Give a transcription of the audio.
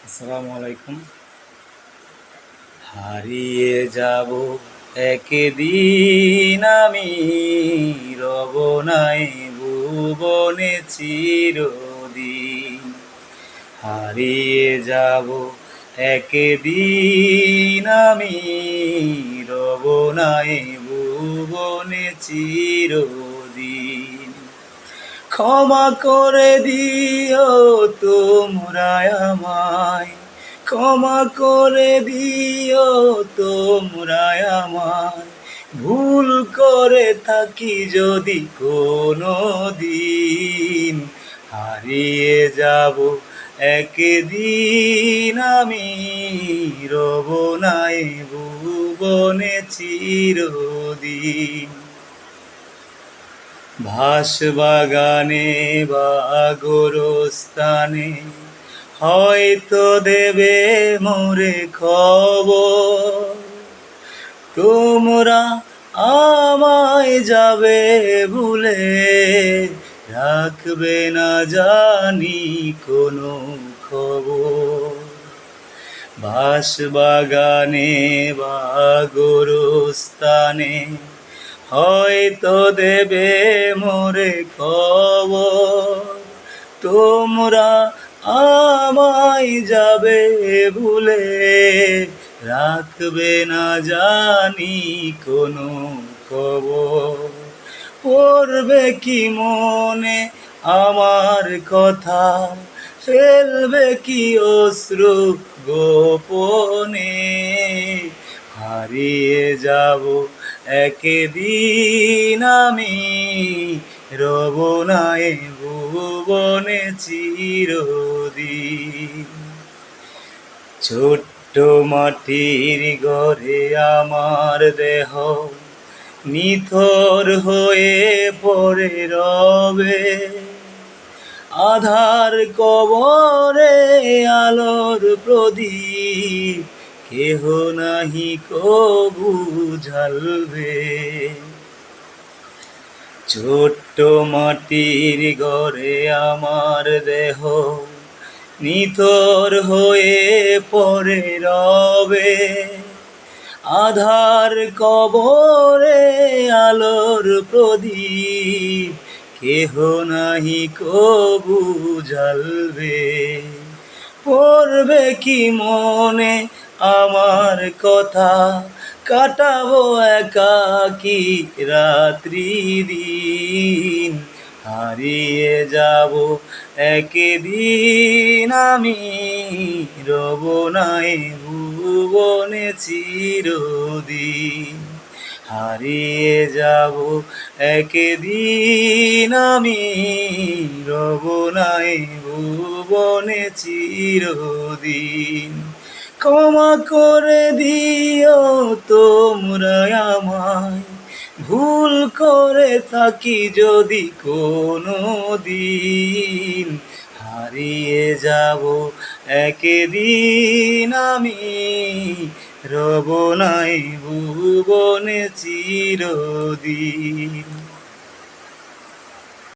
আসসালামু আলাইকুম। হারিয়ে যাব একদিন আমি, রব নাই ভুবনে চিরদিন। হারিয়ে যাব একদিন আমি, রব নাই ভুবনে চিরদিন। ক্ষমা করে দিও তোমরা আমায়, ক্ষমা করে দিও তোমরা আমায়। ভুল করে থাকি যদি কোনো দিন, হারিয়ে যাব একদিন আমি, রব নাই ভুবনে চিরদিন। বাগানে বা গোরস্থানে হয়তো দেবে মোরে খবর, তোমরা আমায় যাবে ভুলে, রাখবে না জানি কোনো খবর। বাগানে বা গোরস্থানে হয়তো দেবে মোরে খবর, তোমরা আমায় যাবে ভুলে, রাখবে না জানি কোনো খবর। পড়বে কি মনে আমার কথা, ফেলবে কি অশ্রু গোপনে, হারিয়ে যাব একদিন আমি, রব নাই ভুবনে চিরদিন। ছোট্ট মাটির ঘরে আমার দেহ নিথর হয়ে পড়ে রবে, আধার কবরে আলোর প্রদীপ কেহ নাহি কবু জ্বালবে। ছোট্ট মাটির ঘরে আমার দেহ নিথর হয়ে পড়ে রবে, আধার কবরে আলোর প্রদীপ কেহ নাহি কবু জ্বালবে। পড়বে কি মনে আমার কথা, কাটাবো একাকী রাত্রি দিন, হারিয়ে যাব একদিন আমি, রব নাই ভুবনে চিরদিন। হারিয়ে যাব একদিন আমি, রব নাই ভুবনে চিরদিন। ক্ষমা করে দিও তোমরা আমায়, ভুল করে থাকি যদি কোনো দিন, হারিয়ে যাব একদিন আমি, রব নাই ভুবনে চিরদিন।